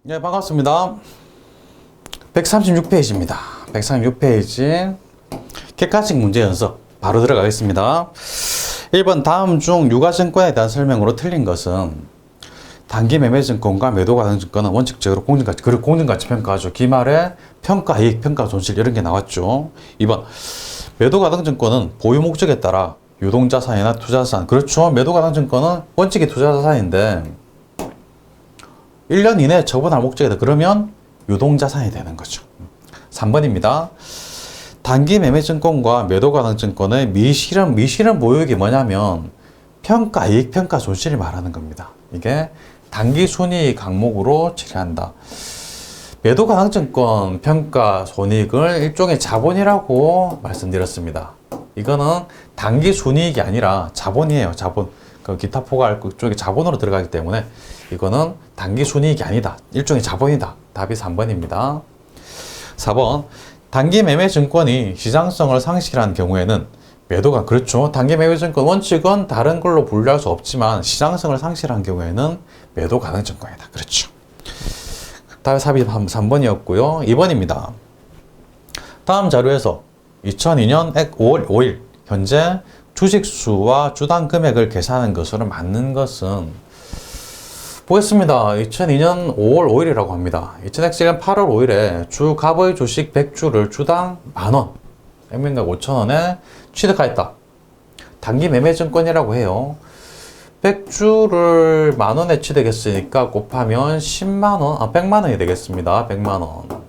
네, 반갑습니다. 136페이지입니다. 136페이지 객관식 문제 연습 바로 들어가겠습니다. 1번 다음 중 유가증권에 대한 설명으로 틀린 것은 단기 매매증권과 매도가능증권은 원칙적으로 공정가치, 그리고 공정가치 평가하죠. 기말에 평가 이익, 평가 손실 이런 게 나왔죠. 2번 매도가능증권은 보유 목적에 따라 유동자산이나 투자자산, 그렇죠. 매도가능증권은 원칙이 투자자산인데 1년 이내에 처분할 목적이다. 그러면 유동자산이 되는 거죠. 3번입니다. 단기 매매증권과 매도가능증권의 미실현 보유액이 뭐냐면 평가 이익, 평가 손실을 말하는 겁니다. 이게 단기 순이익 항목으로 처리한다. 매도가능증권 평가 손익을 일종의 자본이라고 말씀드렸습니다. 이거는 단기 순이익이 아니라 자본이에요. 자본. 그 기타 포괄 그쪽에 자본으로 들어가기 때문에 이거는 단기 순이익이 아니다. 일종의 자본이다. 답이 3번입니다. 4번 단기 매매 증권이 시장성을 상실한 경우에는 매도가, 그렇죠. 단기 매매 증권 원칙은 다른 걸로 분류할 수 없지만 시장성을 상실한 경우에는 매도 가능 증권이다. 그렇죠. 답이 3번이었고요. 2번입니다. 다음 자료에서 2002년 5월 5일 현재 주식수와 주당 금액을 계산한 것으로 맞는 것은 보겠습니다. 2002년 5월 5일이라고 합니다. 2000X년 8월 5일에 주갑의 주식 100주를 주당 만원, 액면가 5,000원에 취득하였다. 단기 매매증권이라고 해요. 100주를 만원에 취득했으니까 곱하면 10만원, 100만원이 되겠습니다. 100만원.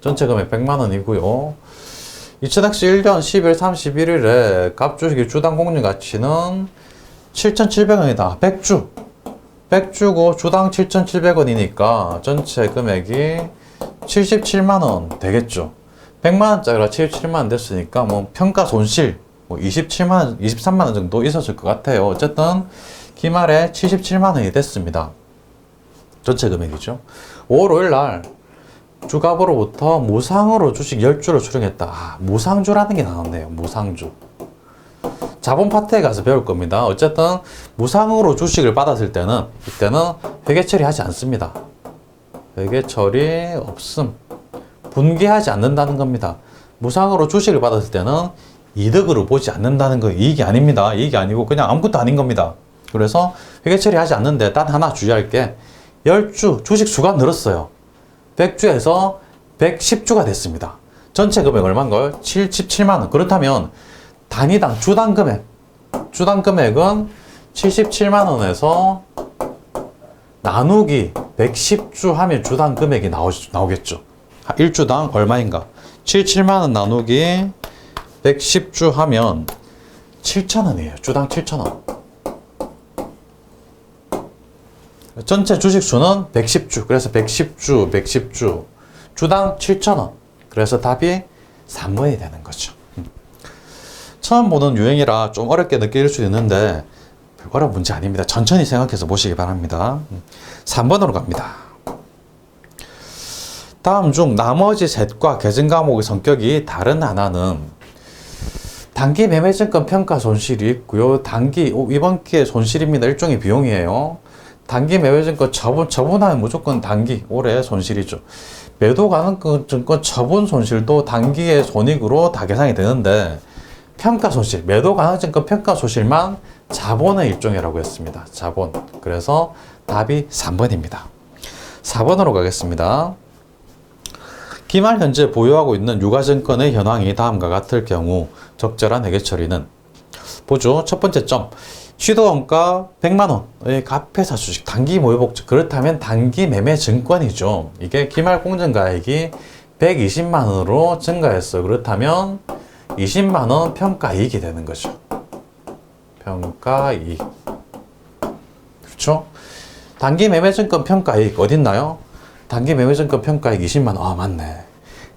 전체 금액 100만원이고요. 2000X 1년 12월 31일에 갑주식의 주당 공유가치는 7,700원이다. 100주고 주당 7,700원이니까 전체 금액이 77만원 되겠죠. 100만원짜리가 77만원 됐으니까 뭐 평가 손실 27만원, 23만원 정도 있었을 것 같아요. 어쨌든 기말에 77만원이 됐습니다. 전체 금액이죠. 5월 5일 날 주갑으로부터 무상으로 주식 10주를 수령했다. 무상주라는 게 나왔네요. 무상주. 자본 파트에 가서 배울 겁니다. 어쨌든 무상으로 주식을 받았을 때는 이때는 회계 처리하지 않습니다. 회계 처리 없음. 분개하지 않는다는 겁니다. 무상으로 주식을 받았을 때는 이득으로 보지 않는다는 거, 이익이 아닙니다. 이익이 아니고 그냥 아무것도 아닌 겁니다. 그래서 회계 처리하지 않는데 단 하나 주의할 게 10주 주식 수가 늘었어요. 100주에서 110주가 됐습니다. 전체 금액 얼마인가요? 77만원. 그렇다면 단위당 주당 금액은 77만원에서 나누기 110주 하면 주당 금액이 나오겠죠. 1주당 얼마인가? 77만원 나누기 110주 하면 7,000원이에요. 주당 7,000원. 전체 주식수는 110주. 그래서 110주. 주당 7,000원. 그래서 답이 3번이 되는 거죠. 처음 보는 유형이라 좀 어렵게 느낄 수 있는데 어려운 문제 아닙니다. 천천히 생각해서 보시기 바랍니다. 3번으로 갑니다. 다음 중 나머지 셋과 계정 과목의 성격이 다른 하나는 단기 매매증권 평가 손실이 있고요. 이번 기회 손실입니다. 일종의 비용이에요. 단기 매매증권 처분하면 무조건 단기, 올해 손실이죠. 매도가능증권 처분 손실도 단기의 손익으로 다 계산이 되는데 평가 손실, 매도가능증권 평가 손실만 자본의 일종이라고 했습니다. 자본. 그래서 답이 3번입니다. 4번으로 가겠습니다. 기말 현재 보유하고 있는 유가증권의 현황이 다음과 같을 경우 적절한 회계 처리는 보죠. 첫 번째 점. 시도원가 100만원의 갑회사 주식 단기 모유복지, 그렇다면 단기 매매 증권이죠. 이게 기말 공정가액이 120만원으로 증가했어요. 그렇다면 20만원 평가이익이 되는 거죠. 평가이익. 그렇죠? 단기 매매증권 평가이익 어딨나요? 단기 매매증권 평가이익 20만원. 맞네.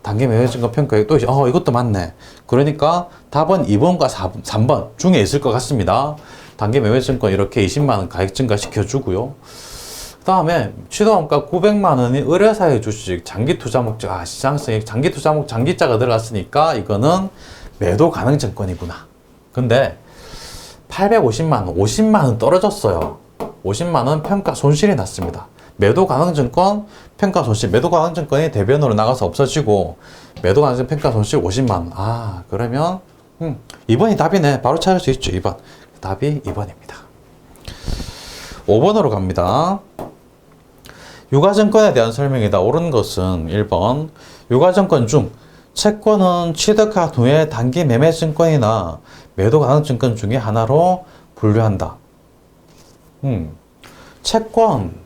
단기 매매증권 평가이익 또 이것도 맞네. 그러니까 답은 2번과 3번 중에 있을 것 같습니다. 단기 매매증권 이렇게 20만원 가액 증가 시켜주고요. 그 다음에 취득원가 900만원이 의뢰사의 주식 장기투자 목적, 시장성이 장기자가 들어갔으니까 이거는 매도 가능 증권이구나. 근데 850만원, 50만원 떨어졌어요. 50만원 평가 손실이 났습니다. 매도 가능 증권 평가 손실, 매도 가능 증권이 대변으로 나가서 없어지고 매도 가능 증권 평가 손실 50만 원. 아, 그러면 2번이 답이네. 바로 찾을 수 있죠. 2번. 답이 2번입니다. 5번으로 갑니다. 유가증권에 대한 설명이다. 옳은 것은 1번. 유가증권 중 채권은 취득한 후에 단기 매매 증권이나 매도 가능 증권 중에 하나로 분류한다. 채권.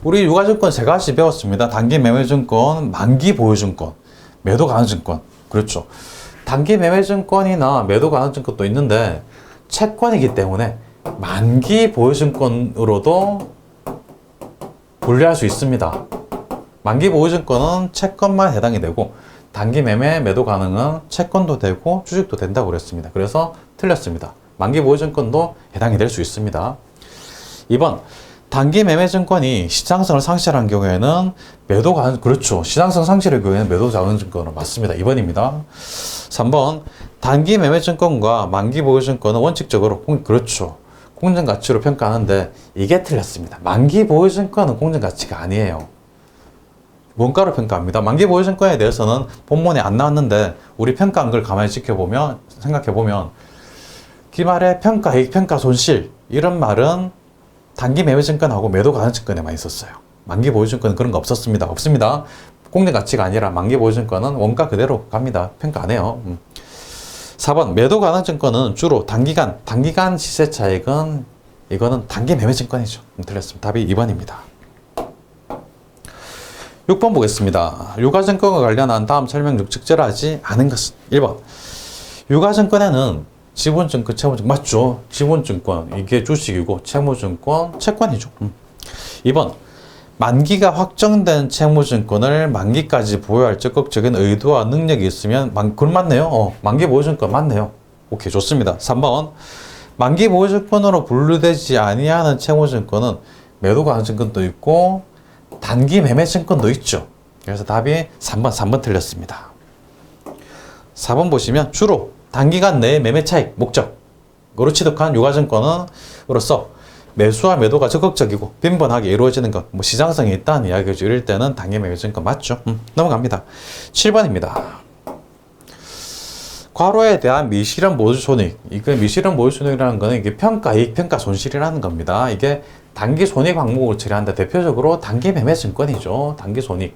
우리 유가증권 세 가지 배웠습니다. 단기 매매 증권, 만기 보유 증권, 매도 가능 증권. 그렇죠. 단기 매매 증권이나 매도 가능 증권도 있는데 채권이기 때문에 만기 보유 증권으로도 분류할 수 있습니다. 만기 보유 증권은 채권만 해당이 되고 단기 매매 매도 가능은 채권도 되고 주식도 된다고 그랬습니다. 그래서 틀렸습니다. 만기 보유 증권도 해당이 될 수 있습니다. 2번. 단기 매매 증권이 시장성을 상실한 경우에는 매도 가능, 그렇죠. 시장성 상실의 경우에는 매도 가능 증권은 맞습니다. 2번입니다. 3번. 단기 매매 증권과 만기 보유 증권은 원칙적으로 그렇죠. 공정 가치로 평가하는데 이게 틀렸습니다. 만기 보유 증권은 공정 가치가 아니에요. 원가로 평가합니다. 만기 보유 증권에 대해서는 본문에 안 나왔는데 우리 평가한 걸 가만히 지켜보면 생각해보면 기말에 평가이익, 평가손실 이런 말은 단기 매매 증권하고 매도 가능 증권에 많이 썼어요. 만기 보유 증권은 그런 거 없었습니다. 없습니다. 공정 가치가 아니라 만기 보유 증권은 원가 그대로 갑니다. 평가 안 해요. 4번. 매도 가능 증권은 주로 단기간 시세 차익은 이거는 단기 매매 증권이죠. 틀렸습니다. 답이 2번입니다. 6번 보겠습니다. 유가증권과 관련한 다음 설명 중 적절하지 않은 것은 1번. 유가증권에는 지분증권, 채무증권 맞죠? 지분증권 이게 주식이고 채무증권 채권이죠. 2번. 만기가 확정된 채무증권을 만기까지 보유할 적극적인 의도와 능력이 있으면 그건 맞네요. 만기 보유증권 맞네요. 오케이, 좋습니다. 3번. 만기 보유증권으로 분류되지 아니하는 채무증권은 매도 가능 증권도 있고 단기 매매 증권도 있죠. 그래서 답이 3번 틀렸습니다. 4번 보시면 주로 단기간 내의 매매 차익 목적으로 취득한 유가증권으로서 매수와 매도가 적극적이고 빈번하게 이루어지는 것, 시장성이 있다는 이야기죠. 이럴 때는 단기 매매 증권 맞죠? 넘어갑니다. 7번입니다. 과로에 대한 미실현 모주손익. 이게 미실현 모주손익이라는 거는 이게 평가이익, 평가손실이라는 겁니다. 이게 단기 손익 항목을 처리한다. 대표적으로 단기 매매 증권이죠. 단기 손익.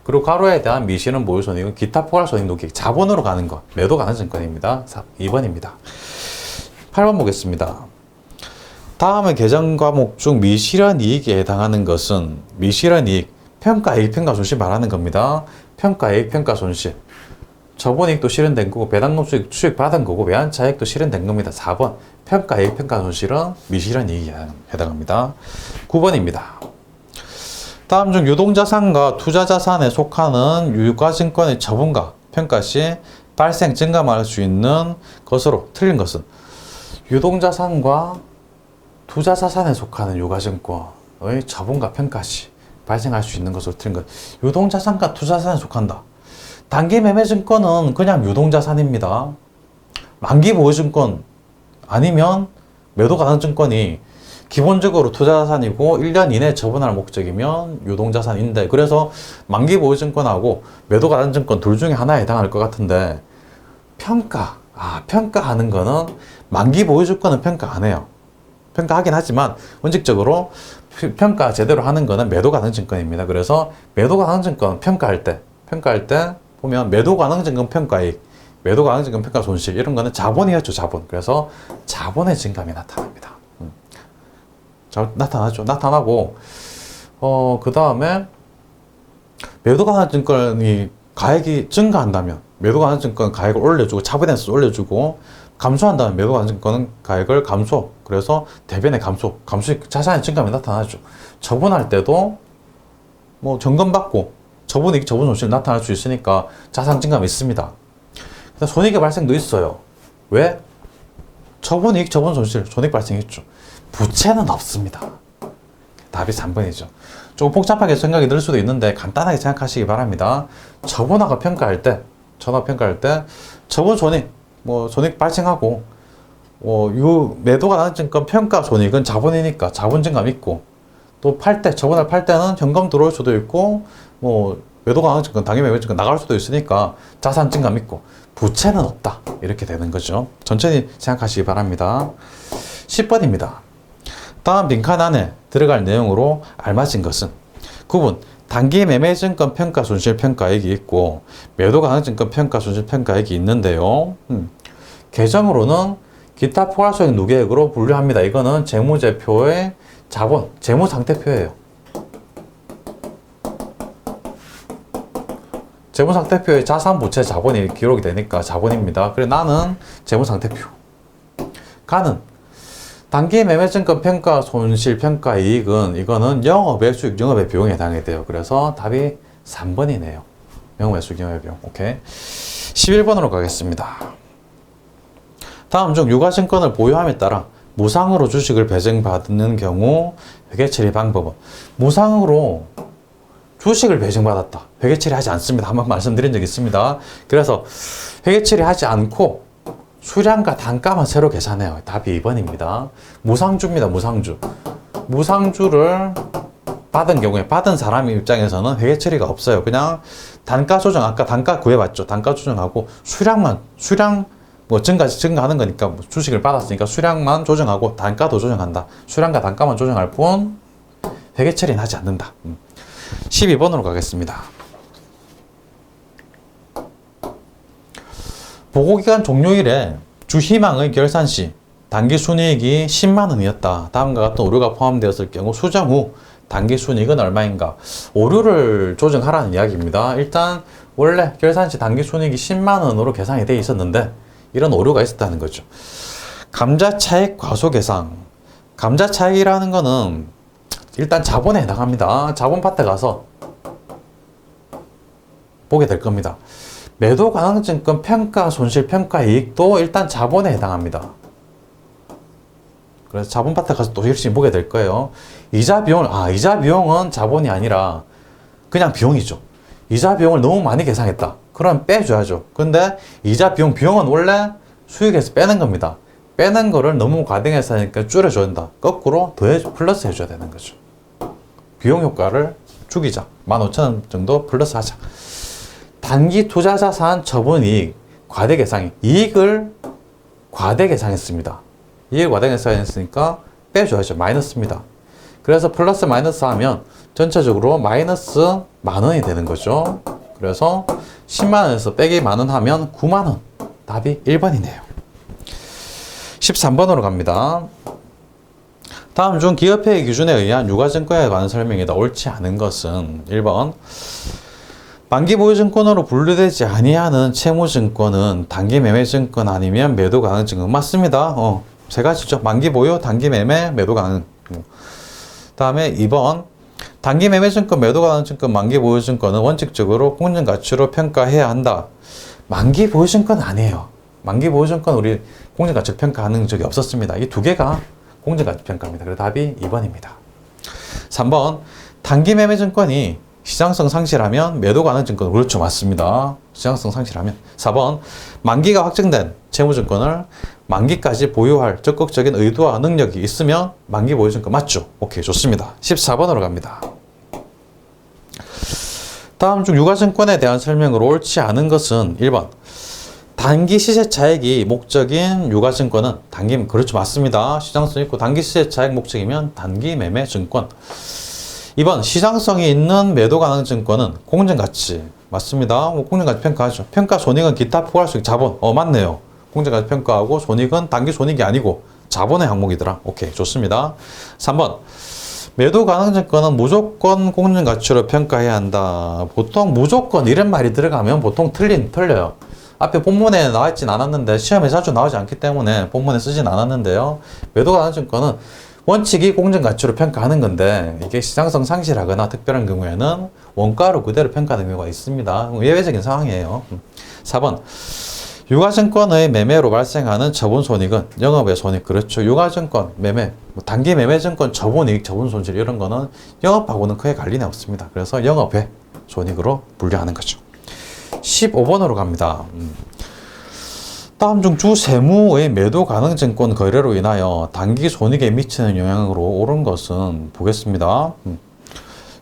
그리고 과로에 대한 미실현 모주손익은 기타 포괄 손익 녹익, 자본으로 가는 것, 매도 가능 증권입니다. 2번입니다. 8번 보겠습니다. 다음의 계정 과목 중 미실현 이익에 해당하는 것은 미실현 이익, 평가이익, 평가손실 말하는 겁니다. 평가이익, 평가손실. 저번이익도 실현된 거고 배당금 수익 받은 거고 외환차익도 실현된 겁니다. 4번. 평가이익, 평가손실은 미실현 이익에 해당합니다. 9번입니다. 다음 중 유동자산과 투자자산에 속하는 유가증권의 처분과 평가 시 발생 증감할 수 있는 것으로 틀린 것은 유동자산과 투자자산에 속하는 유가증권의 처분과 평가 시 발생할 수 있는 것으로 틀린 것. 유동자산과 투자자산에 속한다. 단기 매매 증권은 그냥 유동자산입니다. 만기 보유증권 아니면 매도 가능 증권이 기본적으로 투자자산이고 1년 이내에 처분할 목적이면 유동자산인데 그래서 만기 보유증권하고 매도 가능 증권 둘 중에 하나에 해당할 것 같은데 평가하는 거는 만기 보유증권은 평가 안 해요. 평가하긴 하지만 원칙적으로 평가 제대로 하는 거는 매도 가능 증권입니다. 그래서 매도 가능 증권 평가할 때 보면 매도 가능 증권 평가이익, 매도 가능 증권 평가 손실 이런 거는 자본이었죠. 자본. 그래서 자본의 증감이 나타납니다. 나타나죠. 나타나고 그 다음에 매도 가능 증권이 가액이 증가한다면 매도 가능 증권 가액을 올려주고 차분해서 올려주고 감소한다면 매도 가능 증권은 가액을 감소. 그래서 대변의 감소 자산의 증감이 나타나죠. 처분할 때도 점검받고 처분이익, 처분 손실 나타날 수 있으니까 자산 증감이 있습니다. 손익의 발생도 있어요. 왜? 처분이익, 처분 손실, 손익 발생했죠. 부채는 없습니다. 답이 3번이죠. 조금 복잡하게 생각이 들 수도 있는데 간단하게 생각하시기 바랍니다. 처분하고 평가할 때 처분 손익, 손익 발생하고 매도가 나는 증권 평가 손익은 자본이니까 자본 증감 있고, 또 저번에 팔 때는 현금 들어올 수도 있고, 매도가 나는 증권, 당일 매매 증권 나갈 수도 있으니까 자산 증감 있고, 부채는 없다. 이렇게 되는 거죠. 천천히 생각하시기 바랍니다. 10번입니다. 다음 빈칸 안에 들어갈 내용으로 알맞은 것은 구분, 단기 매매 증권 평가 손실 평가액이 있고, 매도 가능 증권 평가 손실 평가액이 있는데요. 계정으로는 기타 포괄소액 누계액으로 분류합니다. 이거는 재무제표의 재무상태표예요. 재무상태표에 자산, 부채, 자본이 기록이 되니까 자본입니다. 그래 나는 재무상태표. 가는 단기 매매증권 평가 손실 평가 이익은 이거는 영업의 수익, 영업의 비용에 해당이 돼요. 그래서 답이 3번이네요. 영업의 수익, 영업의 비용. 오케이. 11번으로 가겠습니다. 다음 중 유가증권을 보유함에 따라 무상으로 주식을 배정받는 경우 회계처리 방법은, 무상으로 주식을 배정받았다. 회계처리 하지 않습니다. 한번 말씀드린 적 있습니다. 그래서 회계처리 하지 않고 수량과 단가만 새로 계산해요. 답이 2번입니다. 무상주입니다. 무상주. 무상주를 받은 경우에 받은 사람 입장에서는 회계처리가 없어요. 그냥 단가 조정, 아까 단가 구해봤죠. 단가 조정하고 수량 증가하는 거니까 주식을 받았으니까 수량만 조정하고 단가도 조정한다. 수량과 단가만 조정할 뿐 회계처리는 하지 않는다. 12번으로 가겠습니다. 보고기간 종료일에 주희망의 결산 시 단기순이익이 10만 원이었다. 다음과 같은 오류가 포함되었을 경우 수정 후 단기순이익은 얼마인가? 오류를 조정하라는 이야기입니다. 일단 원래 결산 시 단기순이익이 10만 원으로 계산이 되어 있었는데 이런 오류가 있었다는 거죠. 감자차익 과소계상. 감자차익이라는 거는 일단 자본에 해당합니다. 자본 파트 가서 보게 될 겁니다. 매도 가능증권 평가 손실 평가 이익도 일단 자본에 해당합니다. 그래서 자본 파트 가서 또 열심히 보게 될 거예요. 이자 비용은 자본이 아니라 그냥 비용이죠. 이자 비용을 너무 많이 계산했다. 그럼 빼줘야죠. 근데 이자 비용은 원래 수익에서 빼는 겁니다. 빼는 거를 너무 과등해서 하니까 줄여줘야 된다. 거꾸로 플러스 해줘야 되는 거죠. 비용 효과를 죽이자. 15,000원 정도 플러스 하자. 단기 투자 자산 처분 이익, 과대 계상, 이익을 과대 계상했습니다. 이익을 과대 계상했으니까 빼줘야죠. 마이너스입니다. 그래서 플러스 마이너스 하면 전체적으로 마이너스 만원이 되는 거죠. 그래서 10만원에서 빼기 만원 하면 9만원. 답이 1번이네요. 13번으로 갑니다. 다음 중 기업회의 기준에 의한 유가증권에 관한 설명이다. 옳지 않은 것은 1번, 만기 보유증권으로 분류되지 아니하는 채무증권은 단기 매매증권 아니면 매도 가능 증권. 맞습니다. 세 가지죠. 만기 보유, 단기 매매, 매도 가능. 다음에 2번, 단기 매매증권, 매도 가능 증권, 만기 보유증권은 원칙적으로 공정가치로 평가해야 한다. 만기 보유증권 아니에요. 만기 보유증권 우리 공정가치로 평가하는 적이 없었습니다. 이 두 개가 공정가치 평가입니다. 그래서 답이 2번입니다. 3번, 단기 매매증권이 시장성 상실하면 매도 가능 증권. 그렇죠. 맞습니다. 시장성 상실하면. 4번, 만기가 확정된 채무증권을 만기까지 보유할 적극적인 의도와 능력이 있으면 만기 보유증권. 맞죠? 오케이, 좋습니다. 14번으로 갑니다. 다음 중 유가증권에 대한 설명으로 옳지 않은 것은 1번, 단기 시세차익이 목적인 유가증권은 단기, 그렇죠. 맞습니다. 시장성 있고 단기 시세차익 목적이면 단기 매매증권. 2번, 시장성이 있는 매도 가능 증권은 공정가치. 맞습니다. 공정가치 평가하죠. 평가 손익은 기타 포괄수익 자본. 맞네요. 공정가치 평가하고 손익은 단기 손익이 아니고 자본의 항목이더라. 오케이, 좋습니다. 3번, 매도 가능 증권은 무조건 공정가치로 평가해야 한다. 보통 무조건 이런 말이 들어가면 보통 틀려요. 앞에 본문에 나와 있진 않았는데, 시험에 자주 나오지 않기 때문에 본문에 쓰진 않았는데요. 매도 가능 증권은 원칙이 공정가치로 평가하는 건데 이게 시장성 상실하거나 특별한 경우에는 원가로 그대로 평가하는 경우가 있습니다. 예외적인 상황이에요. 4번, 유가증권의 매매로 발생하는 처분손익은 영업의 손익. 그렇죠. 유가증권 매매, 단기 매매증권 처분이익, 처분손실 이런 거는 영업하고는 크게 관련이 없습니다. 그래서 영업의 손익으로 분류하는 거죠. 15번으로 갑니다. 다음 중 주 세무의 매도 가능 증권 거래로 인하여 단기 손익에 미치는 영향으로 오른 것은 보겠습니다.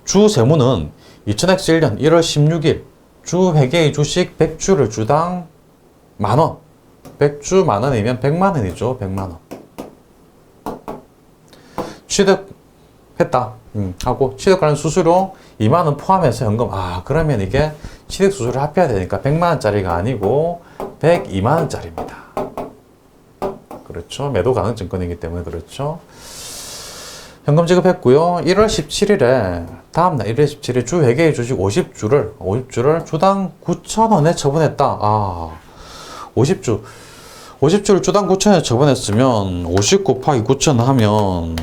주 세무는 2000X1년 1월 16일 주 회계의 주식 100주를 주당 만원, 100주 만원이면 100만원이죠. 100만원. 취득했다. 하고 취득 관련 수수료 2만원 포함해서 현금. 그러면 이게 취득 수수료 합해야 되니까 100만원짜리가 아니고 102만원짜리입니다. 그렇죠. 매도 가능 증권이기 때문에 그렇죠. 현금 지급했고요. 1월 17일에 다음날 1월 17일 주 회계의 주식 50주를 주당 9,000원에 처분했다. 50주를 주당 9,000원에 처분했으면 50 곱하기 9,000원 하면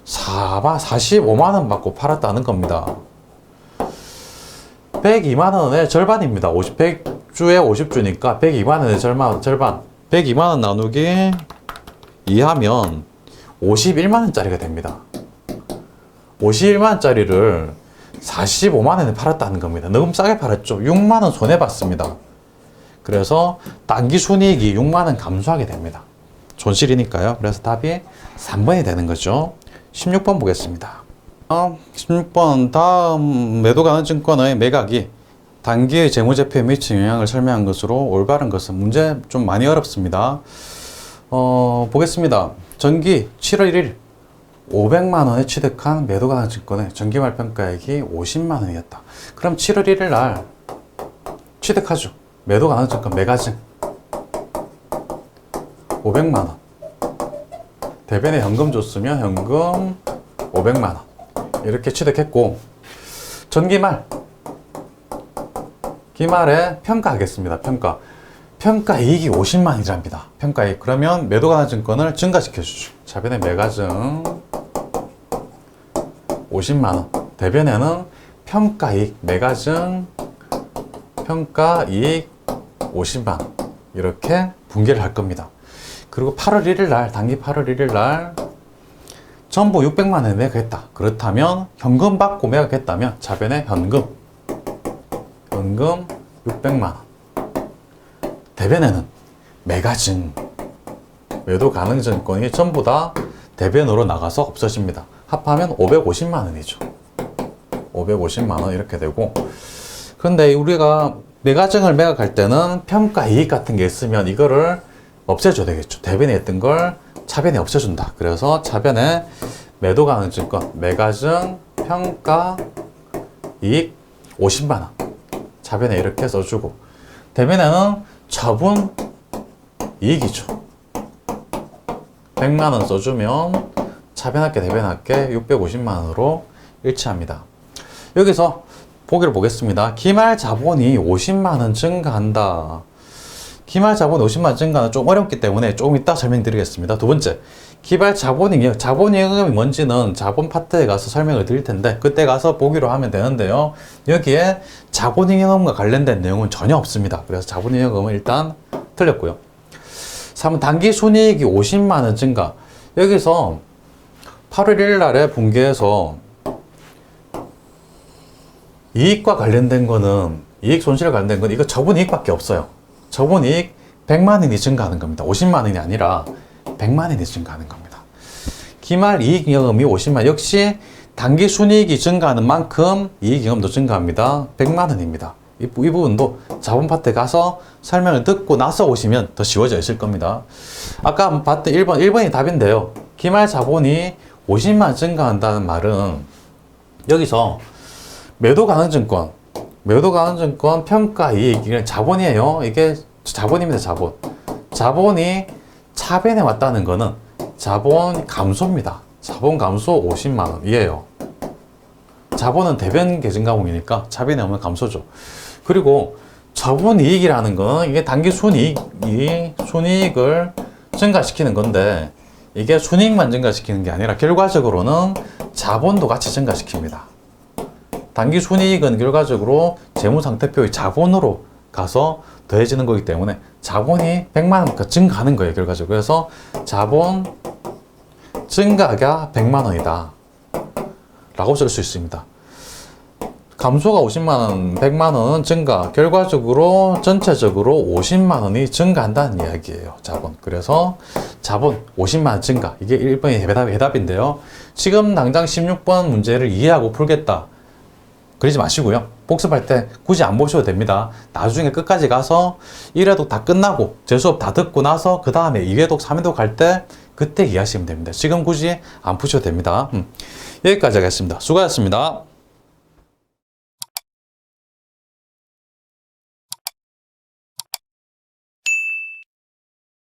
45만원 받고 팔았다는 겁니다. 102만원의 절반입니다. 100주에 50주니까 102만원의 절반. 102만원 나누기 2하면 51만원짜리가 됩니다. 51만원짜리를 45만원에 팔았다는 겁니다. 너무 싸게 팔았죠. 6만원 손해봤습니다. 그래서 단기 순이익이 6만원 감소하게 됩니다. 손실이니까요. 그래서 답이 3번이 되는 거죠. 16번 보겠습니다. 16번 다음 매도 가능 증권의 매각이 단기의 재무제표에 미친 영향을 설명한 것으로 올바른 것은 문제 좀 많이 어렵습니다. 보겠습니다. 전기 7월 1일 500만원에 취득한 매도 가능 증권의 전기말 평가액이 50만원이었다. 그럼 7월 1일 날 취득하죠. 매도 가능 증권 매가증 500만원. 대변에 현금 줬으면 현금 500만원. 이렇게 취득했고, 전기말. 기말에 평가하겠습니다. 평가 이익이 50만원이랍니다. 평가이익. 그러면 매도 가능 증권을 증가시켜주죠. 자변의 매가증 50만원. 대변에는 평가이익, 매가증, 평가이익 50만원. 이렇게 분개를 할 겁니다. 그리고 8월 1일 날, 단기 8월 1일 날 전부 600만원에 매각했다. 그렇다면 현금 받고 매각했다면 자변에 현금 600만원. 대변에는 매가증, 매도 가능 증권이 전부 다 대변으로 나가서 없어집니다. 합하면 550만원이죠. 550만원 이렇게 되고, 그런데 우리가 매가증을 매각할 때는 평가 이익 같은 게 있으면 이거를 없애줘야 되겠죠. 대변에 있던 걸 차변에 없애준다. 그래서 차변에 매도 가능 증권 매가증 평가 이익 50만원 차변에 이렇게 써주고, 대변에는 처분 이익이죠. 100만원 써주면 차변할게 대변할게 650만원으로 일치합니다. 여기서 보기를 보겠습니다. 기말 자본이 50만원 증가한다. 기말 자본이 50만원 증가는 좀 어렵기 때문에 조금 이따 설명드리겠습니다. 두 번째, 기말 자본잉여. 자본잉여금이 뭔지는 자본 파트에 가서 설명을 드릴 텐데 그때 가서 보기로 하면 되는데요. 여기에 자본잉여금과 관련된 내용은 전혀 없습니다. 그래서 자본잉여금은 일단 틀렸고요. 3번 단기 순이익이 50만원 증가. 여기서 8월 1일 날에 분기해서 이익과 관련된 거는, 이익 손실에 관련된 건 이거 저분이익밖에 없어요. 저분이익 100만원이 증가하는 겁니다. 50만원이 아니라 100만원이 증가하는 겁니다. 기말 이익잉여금이 50만원. 역시 단기 순이익이 증가하는 만큼 이익잉여금도 증가합니다. 100만원입니다. 이 부분도 자본 파트에 가서 설명을 듣고 나서 오시면 더 쉬워져 있을 겁니다. 아까 봤던 1번이 답인데요. 기말 자본이 50만원 증가한다는 말은 여기서 매도 가능 증권 평가 이익, 이게 자본이에요. 이게 자본입니다. 자본이 차변에 왔다는 거는 자본 감소입니다. 자본 감소 50만원이에요. 자본은 대변 계증가공이니까 차변에 오면 감소죠. 그리고 자본 이익이라는 건 이게 단기 순이익을 증가시키는 건데, 이게 순이익만 증가시키는 게 아니라 결과적으로는 자본도 같이 증가시킵니다. 단기 순이익은 결과적으로 재무상태표의 자본으로 가서 더해지는 거기 때문에 자본이 100만원 증가하는 거예요, 결과적으로. 그래서 자본 증가가 100만원이다 라고 쓸 수 있습니다. 감소가 50만원, 100만원 증가, 결과적으로 전체적으로 50만원이 증가한다는 이야기예요. 자본. 그래서 자본 50만원 증가. 이게 1번의 해답인데요. 지금 당장 16번 문제를 이해하고 풀겠다. 그러지 마시고요. 복습할 때 굳이 안 보셔도 됩니다. 나중에 끝까지 가서 1회독 다 끝나고 제 수업 다 듣고 나서 그 다음에 2회독, 3회독 갈 때 그때 이해하시면 됩니다. 지금 굳이 안 푸셔도 됩니다. 여기까지 하겠습니다. 수고하셨습니다.